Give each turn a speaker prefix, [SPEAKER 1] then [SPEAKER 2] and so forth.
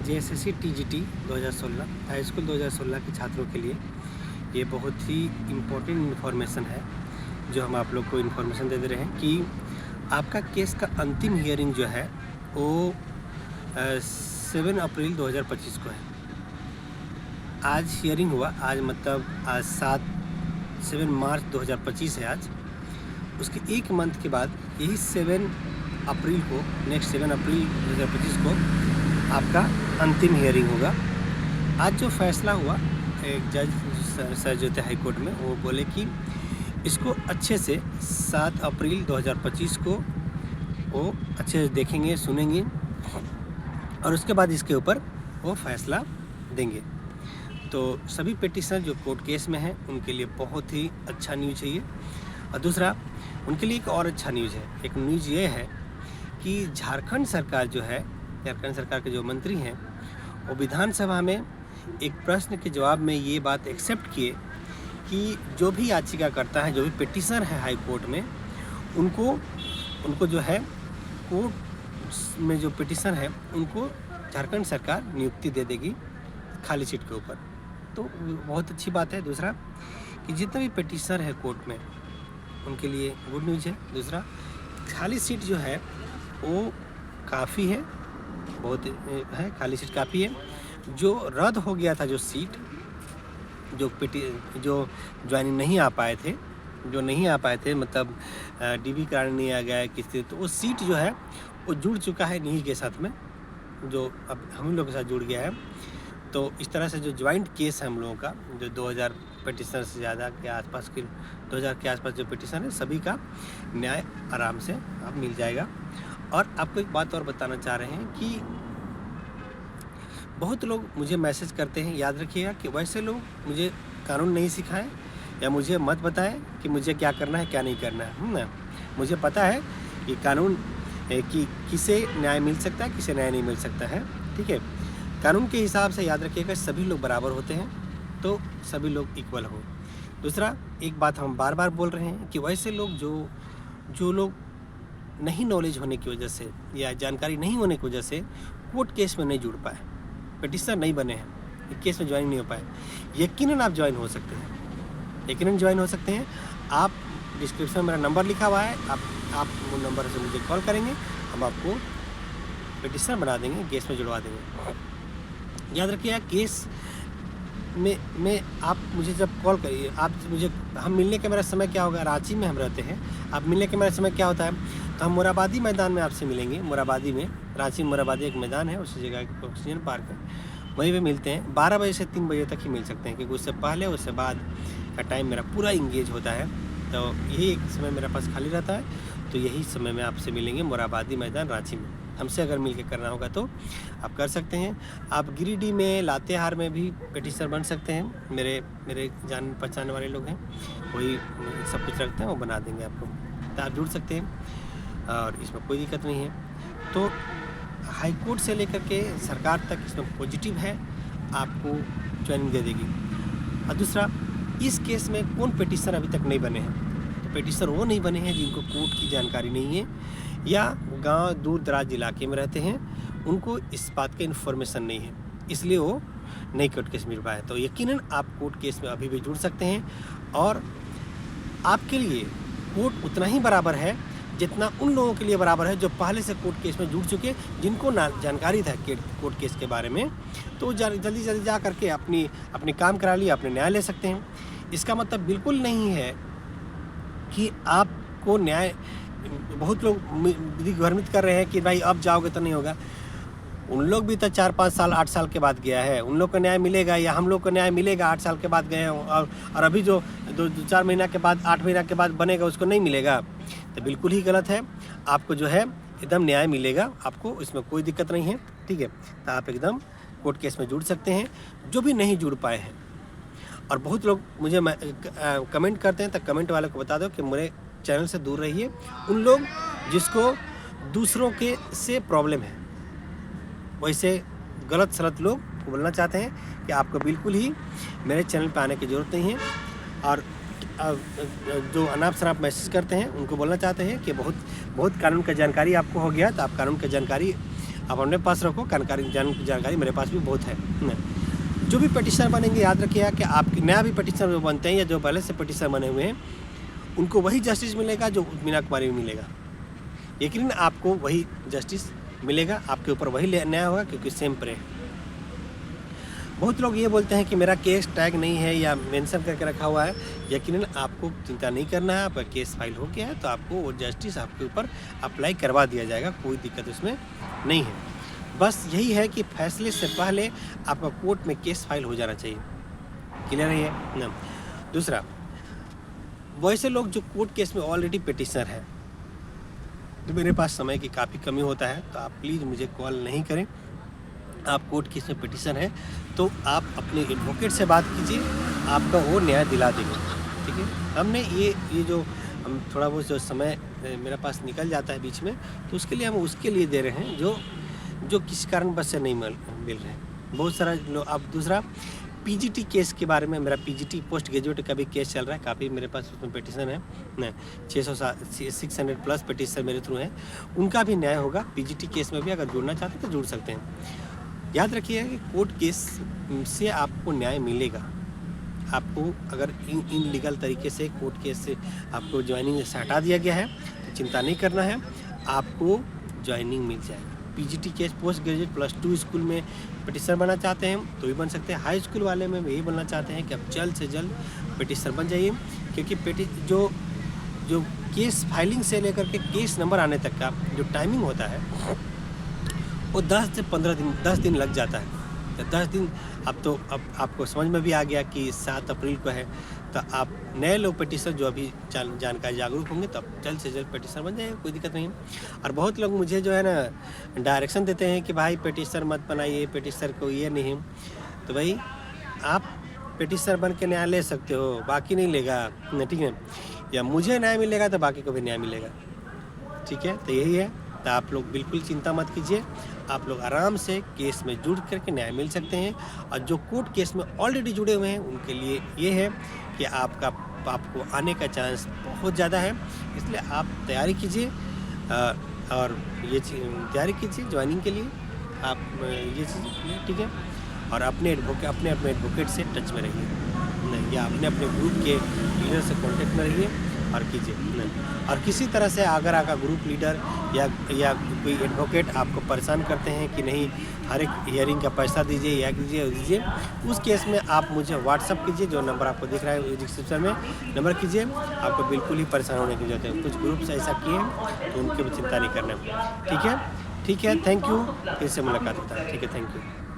[SPEAKER 1] JSSC TGT 2016 high school 2016 के छात्रों के लिए ये बहुत ही इम्पोर्टेंट इन्फॉर्मेशन है जो हम आप लोग को इन्फॉर्मेशन दे दे रहे हैं कि आपका केस का अंतिम हियरिंग जो है वो 7 अप्रैल 2025 को है। आज हियरिंग हुआ, आज मतलब आज 7 मार्च 2025 है आज। उसके एक मंथ के बाद यही 7 अप्रैल को, नेक्स्ट 7 अप्रैल 2025 को आपका अंतिम हियरिंग होगा। आज जो फैसला हुआ, एक जज सर जो थे हाई कोर्ट में, वो बोले कि इसको अच्छे से 7 अप्रैल 2025 को वो अच्छे से देखेंगे, सुनेंगे और उसके बाद इसके ऊपर वो फैसला देंगे। तो सभी पिटिशनर जो कोर्ट केस में हैं उनके लिए बहुत ही अच्छा न्यूज़ है ये। और दूसरा उनके लिए एक और अच्छा न्यूज़ है। एक न्यूज़ ये है कि झारखंड सरकार जो है, झारखंड सरकार के जो मंत्री हैं वो विधानसभा में एक प्रश्न के जवाब में ये बात एक्सेप्ट किए कि जो भी याचिका करता है, जो भी पिटिशनर है हाई कोर्ट में, उनको जो है कोर्ट में जो पिटिशनर है उनको झारखंड सरकार नियुक्ति दे देगी खाली सीट के ऊपर। तो बहुत अच्छी बात है। दूसरा कि जितने भी पिटिशनर है कोर्ट में उनके लिए गुड न्यूज़ है। दूसरा खाली सीट जो है वो काफ़ी है, बहुत है, खाली सीट काफ़ी है। जो रद्द हो गया था, जो सीट जो ज्वाइनिंग नहीं आ पाए थे, मतलब डीबी कराने नहीं आ गया किसी, तो वो सीट जो है वो जुड़ चुका है इन्हीं के साथ में, जो अब हम लोग के साथ जुड़ गया है। तो इस तरह से जो ज्वाइंट केस है हम लोगों का, जो 2000 पिटिशनर से ज़्यादा के आसपास के 2000 के आसपास जो पिटिशन है, सभी का न्याय आराम से अब मिल जाएगा। और आपको एक बात और बताना चाह रहे हैं कि बहुत लोग मुझे मैसेज करते हैं, याद रखिएगा कि वैसे लोग मुझे कानून नहीं सिखाएं या मुझे मत बताएं कि मुझे क्या करना है क्या नहीं करना है ना। मुझे पता है कि कानून कि किसे न्याय मिल सकता है, किसे न्याय नहीं मिल सकता है, ठीक है। कानून के हिसाब से याद रखिएगा सभी लोग बराबर होते हैं, तो सभी लोग इक्वल हो। दूसरा एक बात हम बार बार बोल रहे हैं कि वैसे लोग जो लोग नहीं नॉलेज होने की वजह से या जानकारी नहीं होने की वजह से कोर्ट केस में नहीं जुड़ पाए, पिटिशनर नहीं बने हैं, केस में ज्वाइन नहीं हो पाए, यकीनन आप ज्वाइन हो सकते हैं, यकीनन ज्वाइन हो सकते हैं। आप डिस्क्रिप्शन में मेरा नंबर लिखा हुआ है, आप वो नंबर से मुझे कॉल करेंगे, हम आपको पिटिशनर बना देंगे, केस में जुड़वा देंगे। याद रखिए केस में आप मुझे जब कॉल करिए, हम मिलने का मेरा समय क्या होगा, रांची में हम रहते हैं, आप मिलने का मेरा समय क्या होता है, तो हम मोराबादी मैदान में आपसे मिलेंगे। मोराबादी में, रांची में मोराबादी एक मैदान है, उसी जगह ऑक्सीजन पार्क है, वहीं पे मिलते हैं। 12 बजे से 3 बजे तक ही मिल सकते हैं, क्योंकि उससे पहले उससे बाद का टाइम मेरा पूरा इंगेज होता है। तो यही एक समय मेरे पास खाली रहता है, तो यही समय में आपसे मिलेंगे मोराबादी मैदान रांची में। हमसे अगर मिल के करना होगा तो आप कर सकते हैं। आप गिरिडीह में, लातेहार में भी पिटिशनर बन सकते हैं। मेरे जान पहचान वाले लोग हैं, वही सब कुछ रखते हैं, वो बना देंगे आपको, तो आप जुड़ सकते हैं और इसमें कोई दिक्कत नहीं है। तो हाई कोर्ट से लेकर के सरकार तक इसमें पॉजिटिव है, आपको ज्वाइनिंग दे देगी। और दूसरा, इस केस में कौन पिटिशनर अभी तक नहीं बने हैं, तो पिटिशनर वो नहीं बने हैं जिनको कोर्ट की जानकारी नहीं है या गांव दूर दराज इलाके में रहते हैं, उनको इस बात का इन्फॉर्मेशन नहीं है, इसलिए वो नहीं कोर्ट केस मिल पाए। तो यकीनन आप कोर्ट केस में अभी भी जुड़ सकते हैं और आपके लिए कोर्ट उतना ही बराबर है जितना उन लोगों के लिए बराबर है जो पहले से कोर्ट केस में जुड़ चुके, जिनको जानकारी था कोर्ट केस के बारे में, तो जल्दी जा करके अपनी काम करा लिया, अपने न्याय ले सकते हैं। इसका मतलब बिल्कुल नहीं है कि आपको न्याय, बहुत लोग भ्रमित कर रहे हैं कि भाई अब जाओगे तो नहीं होगा। उन लोग भी तो 4-5 साल 8 साल के बाद गया है, उन लोग को न्याय मिलेगा या हम लोग को न्याय मिलेगा 8 साल के बाद गए हैं, और अभी जो 2-4 महीना के बाद, 8 महीना के बाद बनेगा उसको नहीं मिलेगा, तो बिल्कुल ही गलत है। आपको जो है एकदम न्याय मिलेगा, आपको इसमें कोई दिक्कत नहीं है, ठीक है। तो आप एकदम कोर्ट केस में जुड़ सकते हैं, जो भी नहीं जुड़ पाए हैं। और बहुत लोग मुझे कमेंट करते हैं, तो कमेंट वाले को बता दो कि मेरे चैनल से दूर रहिए। उन लोग जिसको दूसरों के से प्रॉब्लम है, वैसे गलत सलत लोग बोलना चाहते हैं कि आपको बिल्कुल ही मेरे चैनल पे आने की ज़रूरत नहीं है। और जो अनाप शनाप मैसेज करते हैं उनको बोलना चाहते हैं कि बहुत कानून का जानकारी आपको हो गया, तो आप कानून का जानकारी आप अपने पास रखो, जानकारी मेरे पास भी बहुत है ना। जो भी पटिशनर बनेंगे याद रखिएगा कि आप नया भी पटिशनर जो बनते हैं या जो पहले से पटिशनर बने हुए हैं उनको वही जस्टिस मिलेगा जो मीना कुमारी में मिलेगा। यकीनन आपको वही जस्टिस मिलेगा, आपके ऊपर वही न्याय होगा क्योंकि सेम प्रे। बहुत लोग ये बोलते हैं कि मेरा केस टैग नहीं है या मेंशन करके रखा हुआ है। यकीनन आपको चिंता नहीं करना है, आपका केस फाइल हो गया है तो आपको वो जस्टिस आपके ऊपर अप्लाई करवा दिया जाएगा, कोई दिक्कत उसमें नहीं है। बस यही है कि फैसले से पहले आपका कोर्ट में केस फाइल हो जाना चाहिए। क्लियर है ये ना। दूसरा, वैसे लोग जो कोर्ट केस में ऑलरेडी पिटिशनर है, तो मेरे पास समय की काफ़ी कमी होता है तो आप प्लीज़ मुझे कॉल नहीं करें। आप कोर्ट केस में पिटिशन है तो आप अपने एडवोकेट से बात कीजिए, आपका वो न्याय दिला देंगे। ठीक है, हमने ये जो हम थोड़ा बहुत जो समय मेरे पास निकल जाता है बीच में, तो उसके लिए हम उसके लिए दे रहे हैं जो किसी कारण बस से नहीं मिल रहे हैं बहुत सारा लोग। अब दूसरा, पीजीटी केस के बारे में, मेरा पीजीटी पोस्ट ग्रेजुएट का भी केस चल रहा है, काफ़ी मेरे पास उसमें पिटिशन है ना, 600 प्लस पिटिशन मेरे थ्रू है, उनका भी न्याय होगा। पीजीटी केस में भी अगर जुड़ना चाहते हैं तो जुड़ सकते हैं। याद रखिए कि कोर्ट केस से आपको न्याय मिलेगा। आपको अगर इन लीगल तरीके से कोर्ट केस से आपको ज्वाइनिंग से हटा दिया गया है तो चिंता नहीं करना है, आपको ज्वाइनिंग मिल जाएगा। PGT case post graduate +2 school में पिटिशनर बनना चाहते हैं तो भी बन सकते हैं। हाई स्कूल वाले में यही बनना चाहते हैं कि आप जल्द से जल्द पिटिशनर बन जाइए, क्योंकि जो केस फाइलिंग से लेकर के केस नंबर आने तक का जो टाइमिंग होता है वो 10 से 15 दिन 10 दिन लग जाता है। तो 10 दिन अब आपको समझ में भी आ गया कि 7 अप्रैल को है, तो आप नए लोग पिटिशनर जो अभी जानकारी जागरूक होंगे तो आप जल्द से जल्द पिटिशनर बन जाएंगे, कोई दिक्कत नहीं है। और बहुत लोग मुझे जो है ना डायरेक्शन देते हैं कि भाई पिटिशनर मत बनाइए, पिटिशनर को ये नहीं, तो भाई आप पिटिशनर बन के न्याय ले सकते हो, बाकी नहीं लेगा, ठीक है, या मुझे न्याय मिलेगा तो बाकी को भी न्याय मिलेगा। ठीक है, तो यही है। तो आप लोग बिल्कुल चिंता मत कीजिए, आप लोग आराम से केस में जुड़ करके न्याय मिल सकते हैं। और जो कोर्ट केस में ऑलरेडी जुड़े हुए हैं उनके लिए ये है कि आपको आने का चांस बहुत ज़्यादा है, इसलिए आप तैयारी कीजिए और ये तैयारी कीजिए ज्वाइनिंग के लिए, आप ये चीज़ ठीक है। और अपने एडवोकेट से टच में रहिए, या अपने ग्रुप के लीडर से कॉन्टेक्ट में रहिए और कीजिए नहीं। और किसी तरह से अगर आपका ग्रुप लीडर या कोई एडवोकेट आपको परेशान करते हैं कि नहीं हर एक हियरिंग का पैसा दीजिए या दीजिए, उस केस में आप मुझे व्हाट्सअप कीजिए, जो नंबर आपको दिख रहा है डिस्क्रिप्शन में नंबर कीजिए। आपको बिल्कुल ही परेशान होने की जरूरत है, कुछ ग्रुप्स ऐसा किए हैं तो उनकी भी चिंता नहीं करना। ठीक है, थैंक यू, फिर से मुलाकात होता है। ठीक है, थैंक यू।